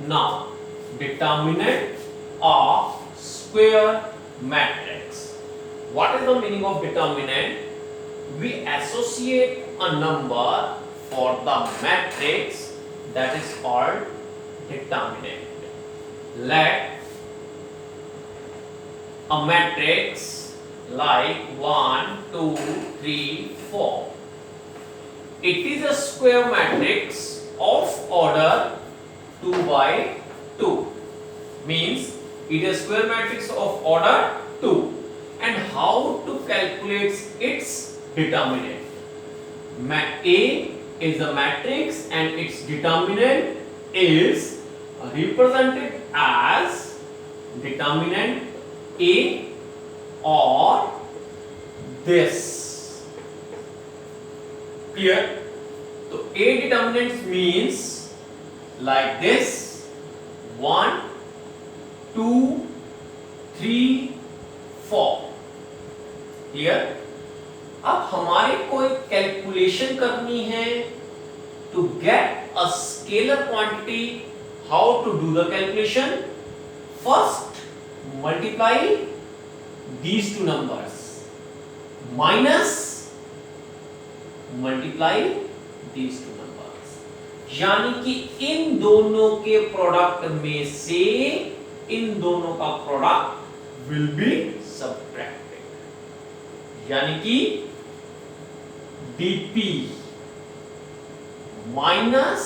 Now, determinant of square matrix. What is the meaning of determinant? We associate a number for the matrix that is called determinant. Let a matrix like 1, 2, 3, 4. It is a square matrix of order 2 by 2. Means it is a square matrix of order 2. And how to calculate its determinant? A is a matrix and its determinant is represented as determinant A or this. Clear? So A determinant means like this: 1, 2, 3, 4. Clear? अब हमारे कोई calculation करनी है to get a scalar quantity. How to do the calculation? First multiply these two numbers minus multiply these two numbers, यानी कि इन दोनों के product में से इन दोनों का प्रोडक्ट विल बी सब्ट्रैक्टेड, यानी कि dp minus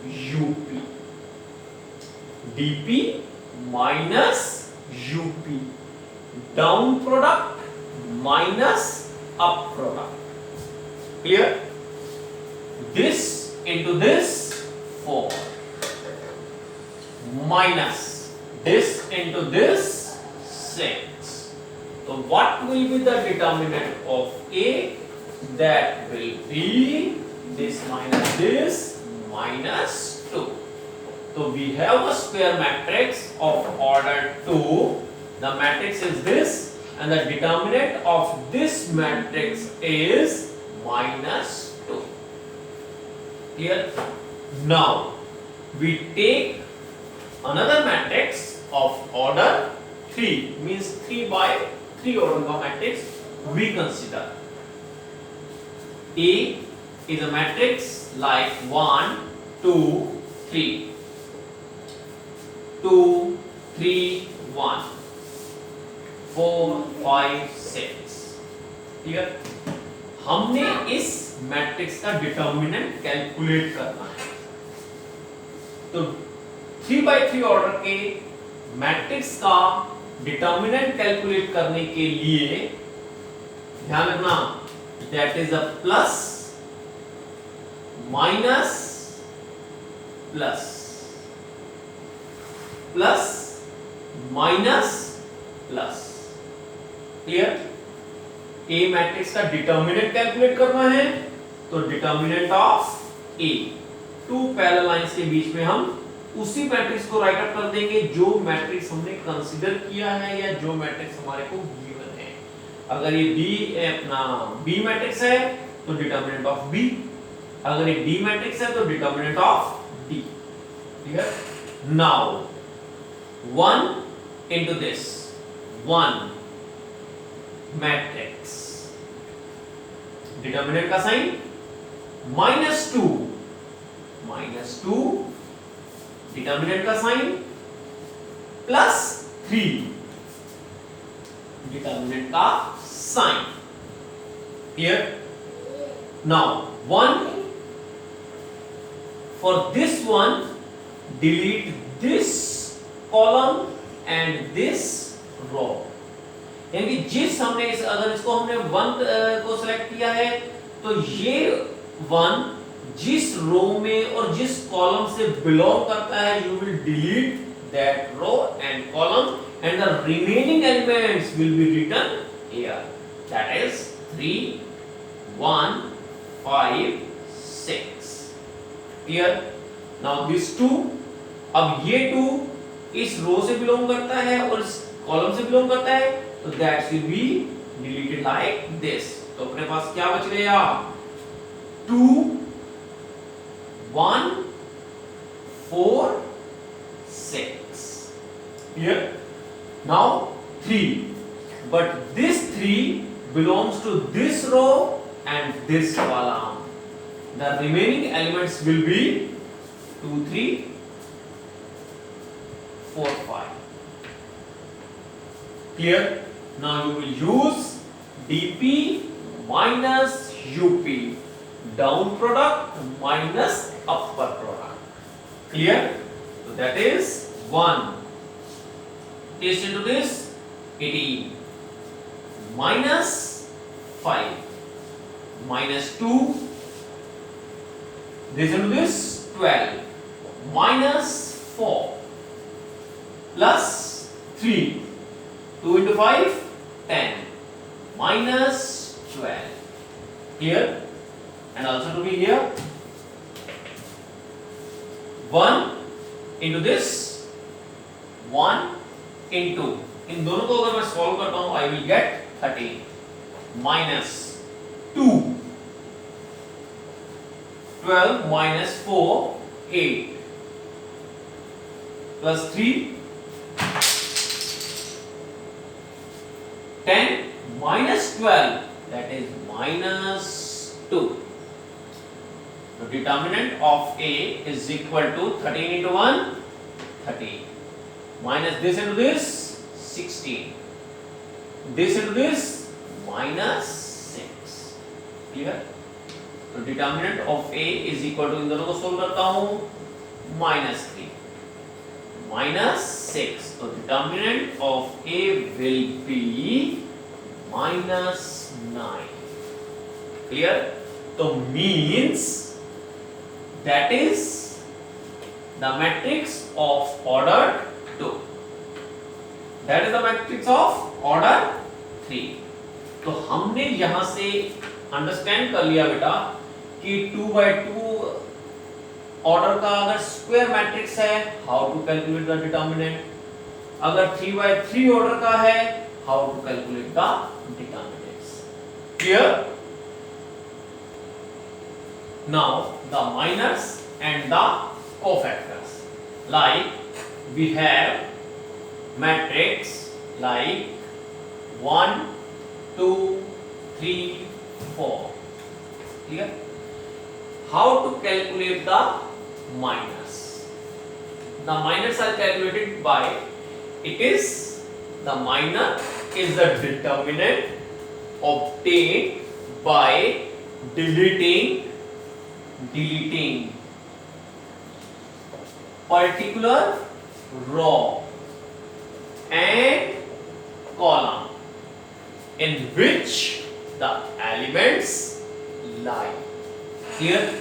UP, dp minus UP, down product minus up product. Clear? This into this 4 minus this into this 6. So what will be the determinant of A? That will be this minus this minus 2. So we have a square matrix of order 2. The matrix is this and the determinant of this matrix is minus 2. Clear? Now we take another matrix of order 3, means 3 by 3 order का matrix we consider. A is a matrix like 1, 2, 3, 2, 3, 1, 4, 5, 6. Clear? हमने इस matrix का determinant calculate करना है. तो 3 by 3 order के matrix का determinant calculate करने के लिए ध्यान रखना, that is a plus minus plus plus minus plus. Clear? A matrix का डिटर्मिनेंट कैलकुलेट करना है तो determinant of A, two parallel lines के बीच में हम उसी मैट्रिक्स को राइट अप कर देंगे जो मैट्रिक्स हमने कंसीडर किया है या जो मैट्रिक्स हमारे को गिवन है. अगर ये बी अपना बी मैट्रिक्स है तो डिटर्मिनेंट ऑफ बी, अगर ये डी मैट्रिक्स है तो डिटर्मिनेंट ऑफ डी. ठीक है? Now 1 into this 1 matrix, determinant का साइन माइनस 2 डिटर्मिनेंट का साइन प्लस 3 डिटर्मिनेंट का sign. Clear? Now 1 for this one delete this column and this row. यानी जिस हमने अगर इसको हमने 1 को सिलेक्ट किया है तो ये 1 जिस रो में और जिस कॉलम से बिलोंग करता है you will delete that row and column and the remaining elements will be written here. That is 3, 1, 5, 6. Clear? Now this 2, अब ये 2 इस रो से बिलोंग करता है और इस कॉलम से बिलोंग करता है तो that will be deleted like this. तो अपने पास क्या बच गया? 2, 1, 4, 6. Here now 3, but this 3 belongs to this row and this column. The remaining elements will be 2, 3, 4, 5. Clear? Now you will use dp minus up, down product minus upper product. Clear? So that is 1. This into this 18 minus 5 minus 2, this into this 12 minus 4 plus 3, 2 into 5 10 minus 12. Clear? And also to be here 1 into this 1 into, इन दोनों को अगर मैं solve करता हूं I will get 13 minus 2, 12 minus 4 8 plus 3 10 minus 12, that is minus 2. The determinant of A is equal to 13 into 1 13 minus this into this 16, this into this minus 6. Clear? तो determinant of A is equal to, इन दोनों को solve करता हूं, minus 3 minus 6. तो determinant of A will be minus 9. Clear? तो means that is the matrix of order 2. That is the matrix of order 3. तो हमने यहां से अंडरस्टैंड कर लिया बेटा कि 2 by 2 ऑर्डर का अगर स्क्वायर मैट्रिक्स है, how to calculate the determinant. अगर 3 by 3 ऑर्डर का है, how to calculate the determinants. Clear? Now the minors and the cofactors. Like we have matrix like 1 2 3 4. Clear? How to calculate the minors? The minors are calculated by, it is the minor is the determinant obtained by deleting particular row and column in which the elements lie. Here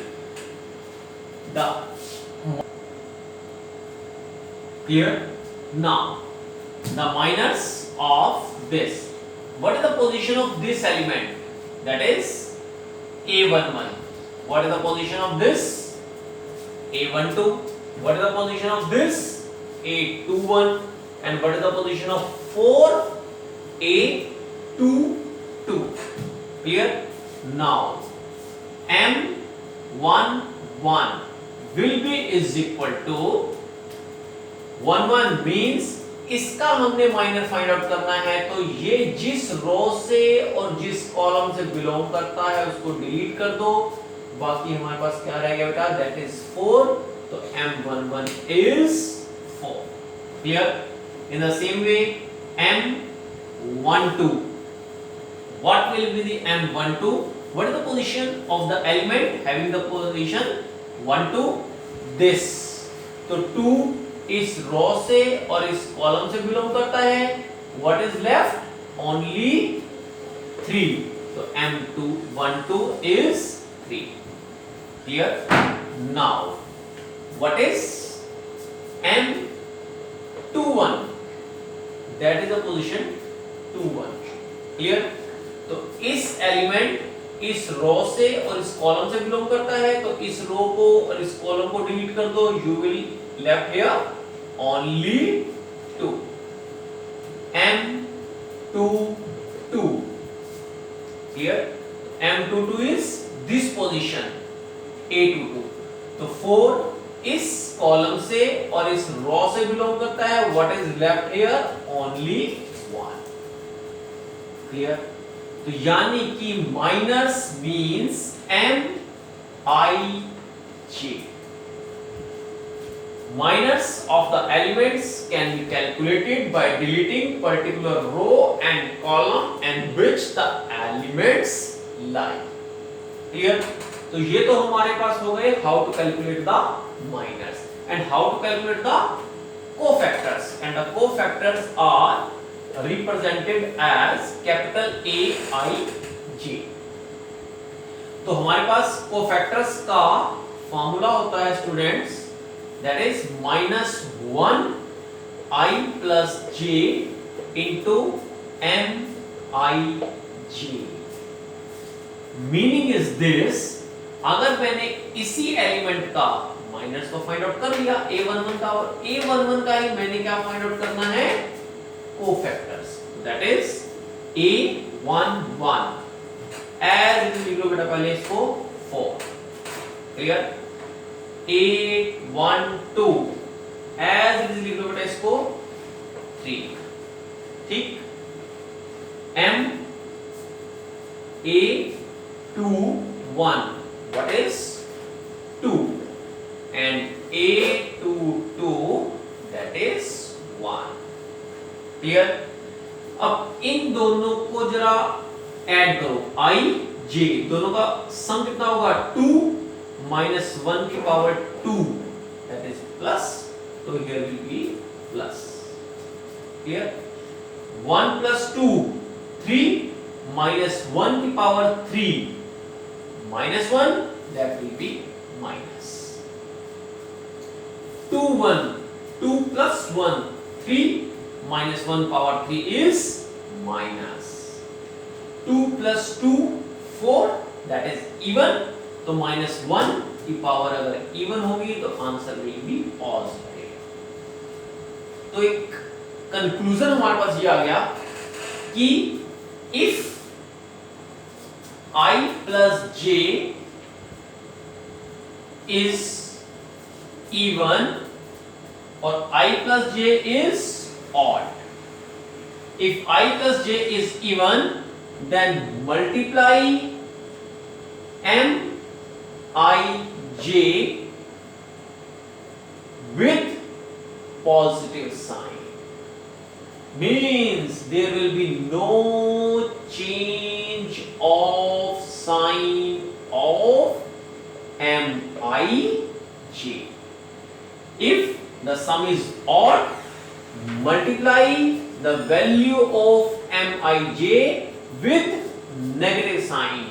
now the minors of this. What is the position of this element? That is A11. What is the position of this? A12. What is the position of this? A21. And what is the position of 4? A22. Clear? Now M11 will be is equal to 11 means इसका हमने minor find out करना है. तो ये जिस रो से और जिस कॉलम से बिलोंग करता है उसको डिलीट कर दो. बाकी हमारे पास क्या रह गया बेटा? That is 4. तो M11 is 4. Clear? In the same way, M12. What will be the M12? What is the position of the element having the position 1 2? This. तो 2 इस रो से और इस कॉलम से बिलोंग करता है. What is left? Only 3. So M12 is 3. Clear? Now, what is M21? That is the position 21. Clear? तो इस एलिमेंट इस रो से और इस कॉलम से बिलोंग करता है. तो इस रो को और इस कॉलम को डिलीट कर दो. You will left here only 2. M22. Clear? M22 is this position A22. तो 4 इस कॉलम से और इस रो से बिलोंग करता है। What is left here? Only 1। Clear? तो यानी कि minus means M I J. Minus of the elements can be calculated by deleting particular row and column in which the elements lie. Clear? तो ये तो हमारे पास हो गए how to calculate the minus and how to calculate the cofactors, and the cofactors are represented as capital A I J. तो हमारे पास cofactors का formula होता है students, that is minus 1 I plus j into m I j. Meaning is this, अगर मैंने इसी element का minus को फाइंड आउट कर लिया a11 का, और a11 का ही मैंने क्या फाइंड आउट करना है? Cofactors. That is a11 as it is, लिख लो बेटा पहले इसको 4। Clear? A12 as it is, लिख लो बेटा इसको 3। ठीक? M A21 what is 2 and A22 that is 1। Clear? अब इन दोनों को जरा ऐड करो, I J दोनों का सम कितना होगा? 2 minus 1 की power 2 that is plus, so here will be plus। clear? 1 plus 2 3 minus 1 की power 3 minus 1 that will be minus। 2 1 2 plus 1 3 minus 1 power 3 is minus। 2 plus 2 4 that is even, तो minus 1 की power अगर even होगी तो answer will be positive. तो एक conclusion हमारे पास ये आ गया कि if I plus j is even or I plus j is odd, if I plus j is even then multiply m I j with positive sign, means there will be no change of sign of m I j. If the sum is odd, multiply the value of m I j with negative sign,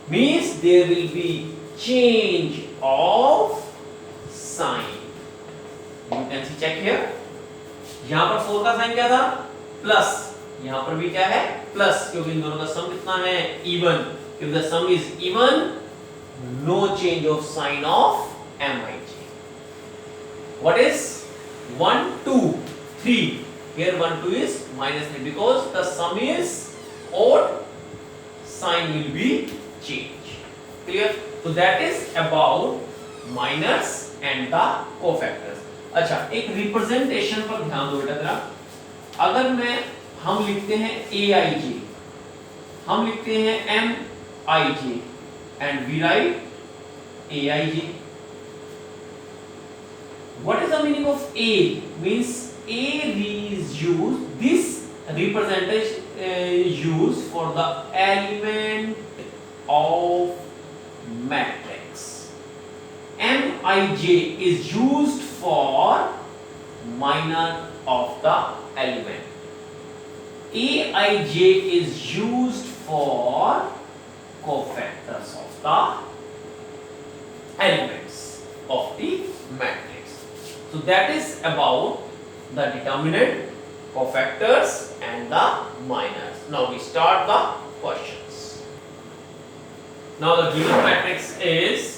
means there will be change of sign। You can see check here, यहां पर 4 का sign क्या था? Plus, यहां पर भी क्या है? प्लस, क्योंकि इन दोनों का सम कितना है? Even. If the sum is even, no change of sign of mij। What is 1 2 3? Here 1 2 is minus 3 because the sum is odd, sign will be changed। Clear? So that is about minus and the cofactors। अच्छा, एक representation पर ध्यान दो बेटा जरा। अगर हम लिखते हैं aij, हम लिखते हैं mij and we write aij। What is the meaning of a? Means a is used, this representation used for the element of matrix। mij is used for minor of the element। aij is used for cofactors of the elements of the matrix। So that is about the determinant, cofactors and the minors। Now we start the questions। Now the given matrix is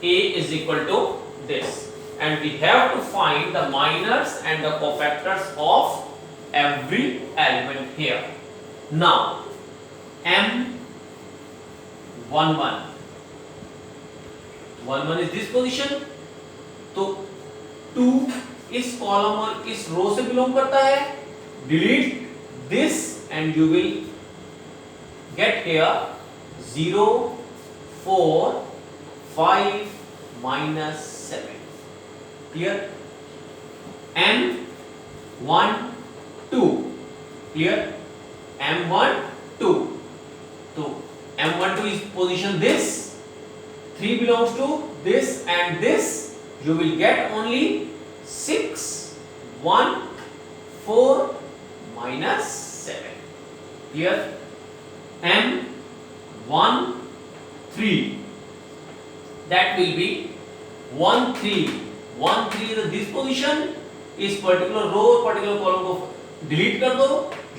A is equal to this, and we have to find the minors and the cofactors of every element here। Now M11 is this position, तो 2 इस column और इस रो से belong करता है. Delete this and you will get here 0 4 5 minus 7. Clear? M1 2. Clear? M1 2. So M1 2 is position this. 3 belongs to this and this. You will get only 6 1 4 minus 7. Clear? M1 3. That will be 1 3. 1 3 is this position. इस particular row और particular column को delete कर दो.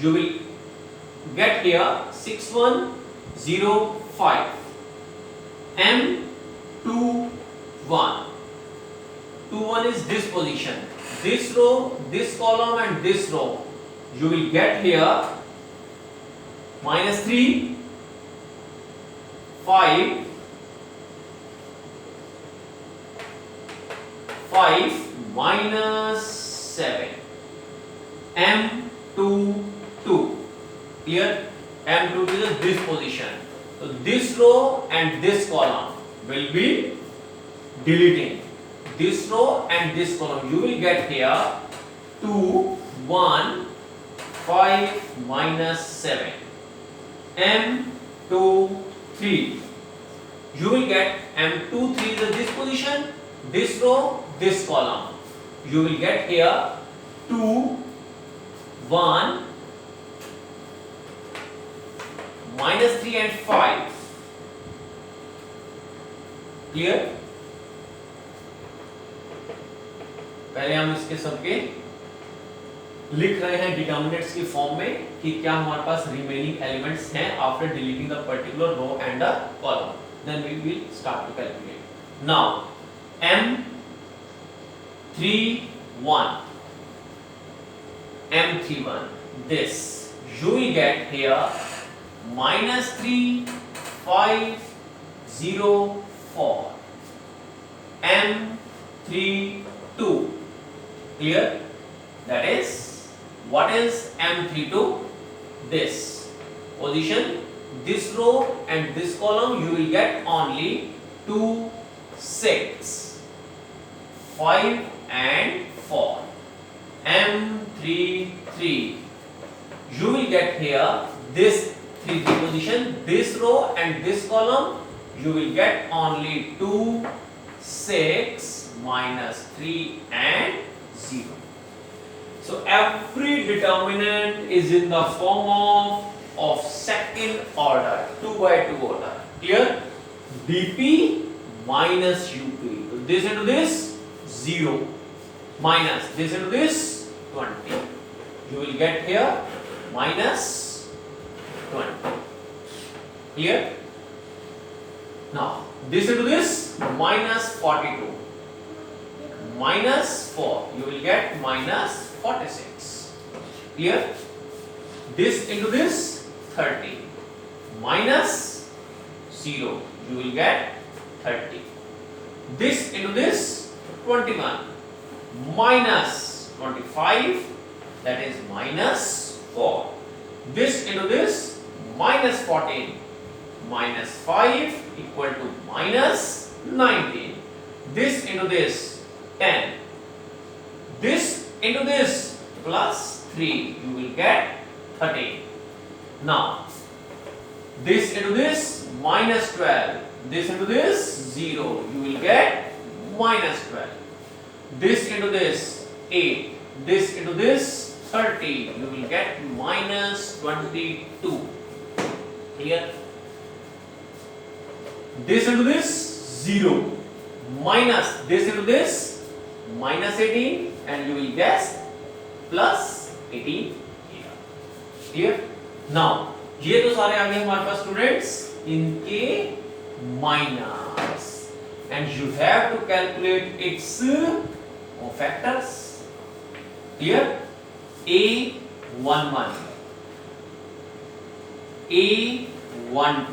You will get here 6 1 0 5. M 2 1. 2 1 is this position. This row, this column and this row. You will get here minus 3 5 5 minus 7. M2 2. Clear? M2 is this position. So this row and this column will be deleting. This row and this column. You will get here 2 1 5 minus 7. M2 3. You will get M2 3 is this position. This row, this column. You will get here 2 1 minus 3 and 5. Clear? पहले हम इसके सबके लिख रहे हैं determinants की form में कि क्या हमारे पास रिमेनिंग एलिमेंट्स हैं after deleting the particular row and the column. Then we will start to calculate. Now M31 M31 this you will get here minus 3 5 0 4 M32. Clear? That is, what is M32? This position, this row and this column. You will get only 2 6 5 and 4. M33. You will get here this 3 3 position, this row and this column. You will get only 2 6 minus 3 and 0. So every determinant is in the form of second order, 2 by 2 order. Clear? dp minus up. So this into this 0 minus this into this 20. You will get here minus 20. Clear? Now this into this minus 42 minus 4. You will get minus 46. Clear? This into this 30 minus 0. You will get 30. This into this 21 minus 25, that is minus 4. This into this minus 14 minus 5 equal to minus 19. This into this 10. This into this plus 3. You will get 13. Now this into this minus 12. This into this 0. You will get minus 12. This into this 8. This into this 30. You will get minus 22. Clear? This into this 0 minus this into this minus 18 and you will guess plus 18 here. Clear? Now ये तो सारे आ गए हमारे पास students, इनके minus and you have to calculate its factors. Clear? A11 A12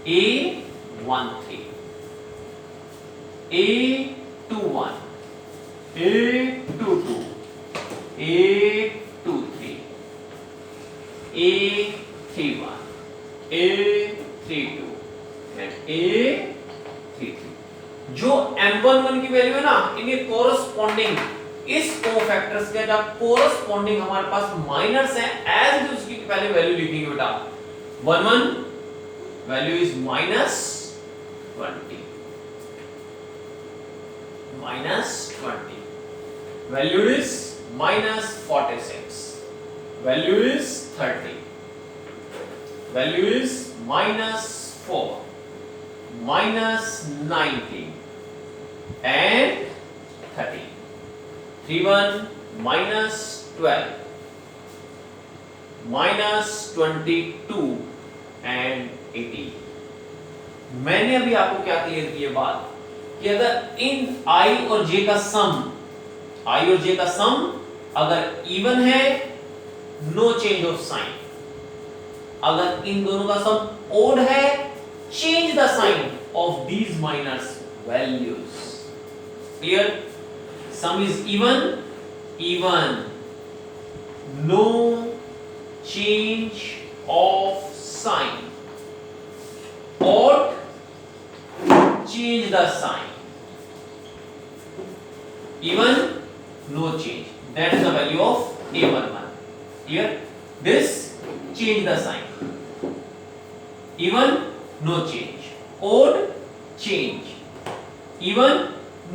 A13 A14 821, 822, 823, 831, 832 and 833. जो M11 की value है ना, इनके कोरस्पॉन्डिंग इस कोफैक्टर्स के जब कोरस्पॉन्डिंग हमारे पास माइनर्स हैं, एज इट उसकी पहले वैल्यू लिखेंगे बेटा. 11 value is -20, -20. Value is -46. Value is 30. Value is -4, -19 and 30. 31 -12, -22 and 80. मैंने अभी आपको क्या क्लियर की बात कि अगर इन I और J का सम, I और J का सम अगर इवन है, नो चेंज ऑफ साइन. अगर इन दोनों का सम ओड है, change the sign of these minors values. Clear? Sum is even, even, no change of sign. Odd, change the sign. Even, no change. That is the value of A11. Here, this change the sign. Even, no change. Odd, change. Even,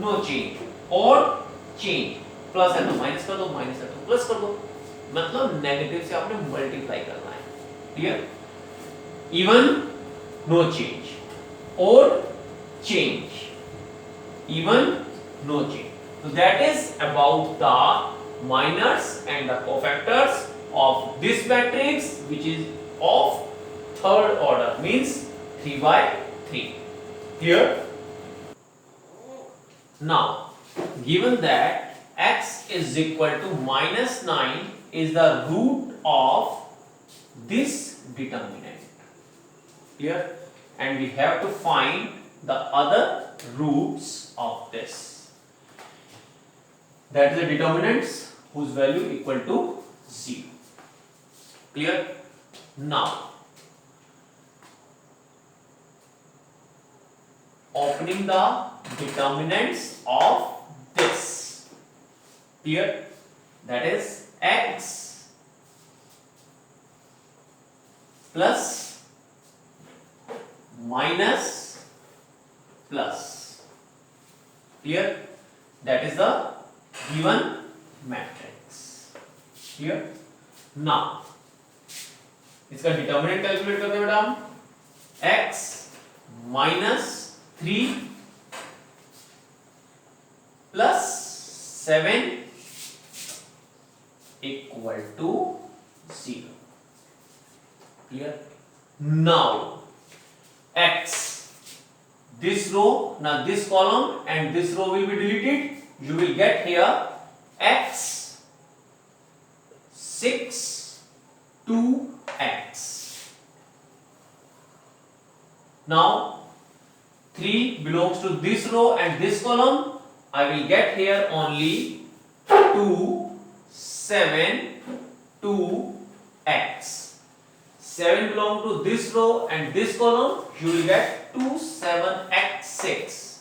no change. Odd, change. Plus है तो minus कर दो, minus है तो plus कर दो. मतलब negative से आपने मल्टीप्लाई करना है. Clear? Even, no change. Odd, change. Even, no change. So that is about the minors and the cofactors of this matrix, which is of third order, means 3 by 3. Clear? Now, given that x is equal to -9 is the root of this determinant. Clear? And we have to find the other roots of this. That is the determinants whose value equal to 0. Clear? Now, opening the determinants of this. Clear? That is x plus minus plus. Clear? That is the given matrix. Clear? Now, इसका determinant calculate करते हैं बेटा हम. x -3 plus 7 equal to 0. Clear? Now, x, this row, now this column and this row will be deleted. You will get here x 6 2x. Now 3 belongs to this row and this column. I will get here only 2 7 2x. 7 belong to this row and this column. You will get 2 7x6.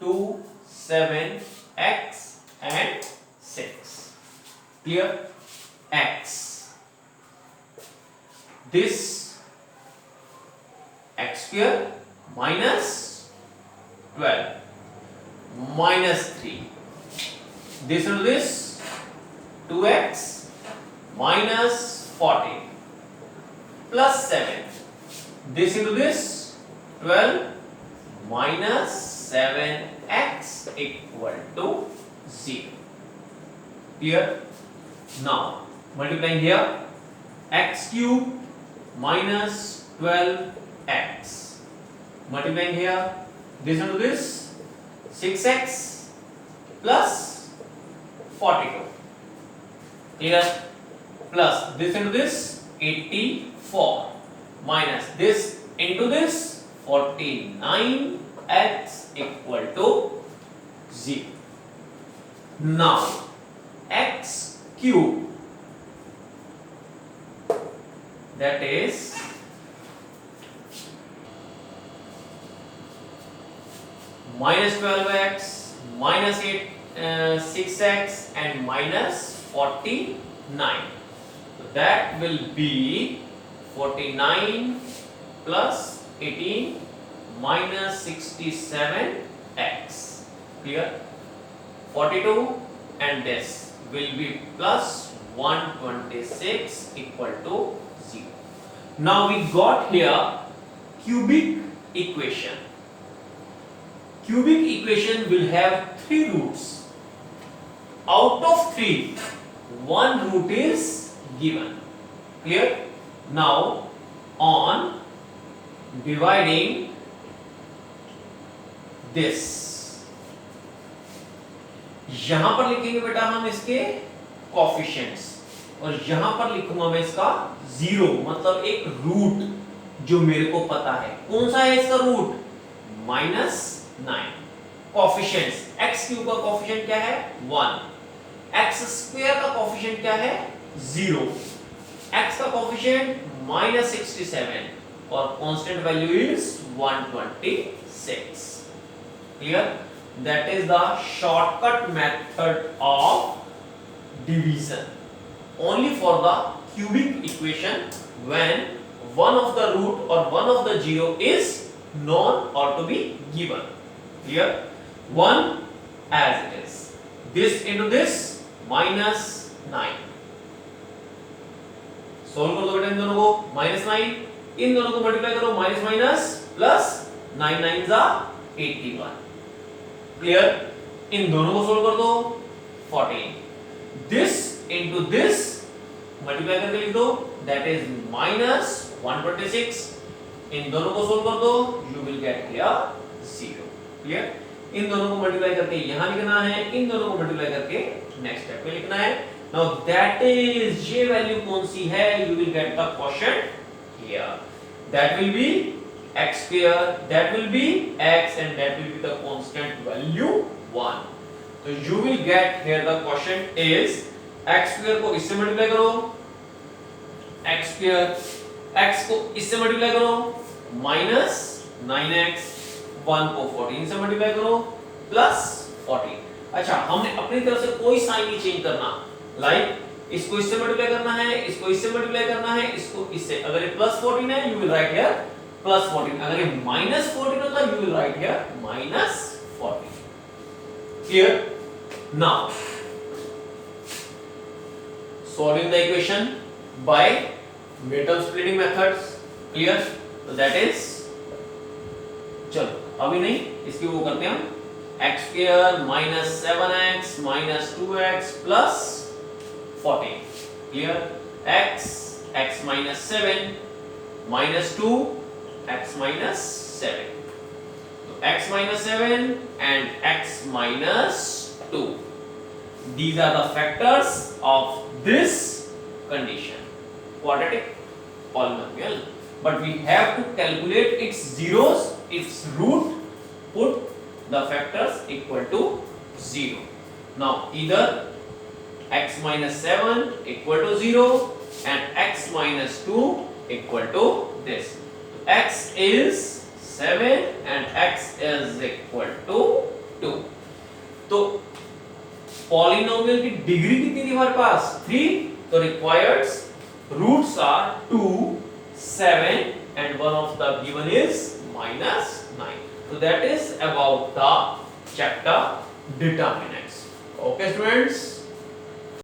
2 7x and 6. Clear? X. This x square minus 12 minus 3. This into this 2x minus 14 plus 7. This into this 12 minus 7x equal to 0. Clear? Now multiplying here, x cube minus 12x. Multiplying here, this into this 6x plus 42. Clear? Plus this into this 84 minus this into this 49x equal to 0. Now x cube, that is minus 12x, minus 6x and minus 49. So that will be 49 plus 18 minus 67x. Clear? 42 and this will be plus 126 equal to 0. Now we got here cubic equation. Cubic equation will have 3 roots. Out of 3, 1 root is given. Clear? Now on dividing this, यहां पर लिखेंगे बेटा हम इसके coefficients और यहां पर लिखूंगा मैं इसका 0, मतलब एक रूट जो मेरे को पता है। कौन सा है इसका रूट? -9। कोफिशिएंट्स, x क्यूब का कोफिशिएंट क्या है? 1, x स्क्वायर का कोफिशिएंट क्या है? 0, x का कोफिशिएंट -67 और constant value is 126. Clear? That is the shortcut method of division only for the cubic equation when one of the root or one of the 0 is known or to be given. Clear? 1 as it is. This into this -9. Solve कर दो बेटा इन दोनों को, -9 इन दोनों को multiply करो, minus minus plus 9 9 जा 81. Clear? इन दोनों को सोल्व कर दो, 14. दिस इनटू दिस मल्टीप्लाई करके लिख दो, दैट इज -126. इन दोनों को सोल्व कर दो, you will get here 0. Clear? इन दोनों को मल्टीप्लाई करके यहां लिखना है, इन दोनों को मल्टीप्लाई करके नेक्स्ट स्टेप पे लिखना है. नाउ दैट इज ये वैल्यू कौन सी है? You will get the quotient here. That will be x square, that will be x and that will be the constant value 1. So you will get here the quotient is x square को इससे multiply करो, x square x को इससे multiply करो minus 9x, 1 को 14 से multiply करो plus 14. अच्छा, हमने अपनी तरफ से कोई साइन नहीं चेंज करना, लाइक इसको इससे मल्टीप्लाई करना है, इसको इससे मल्टीप्लाई करना है, इसको इससे. अगर ये प्लस 14 है you will write here plus 14, अगर ये माइनस 14 होता है you will write here minus 14. Clear? Now solving the equation by method splitting methods. Clear? तो दैट इज, चलो अभी नहीं, इसकी वो करते हैं हम, x square minus 7x minus 2x plus 14. Clear? x minus 7 minus 2 x minus 7. So x minus 7 and x minus 2. These are the factors of this condition, quadratic polynomial. But we have to calculate its zeros, its root, put the factors equal to 0. Now either x minus 7 equal to 0 and x minus 2 equal to this. X is 7 and x is equal to 2. तो polynomial की degree कितनी थी हमारे पास? 3. तो required roots are 2, 7 and one of the given is -9. So that is about the chapter determinants. Okay students.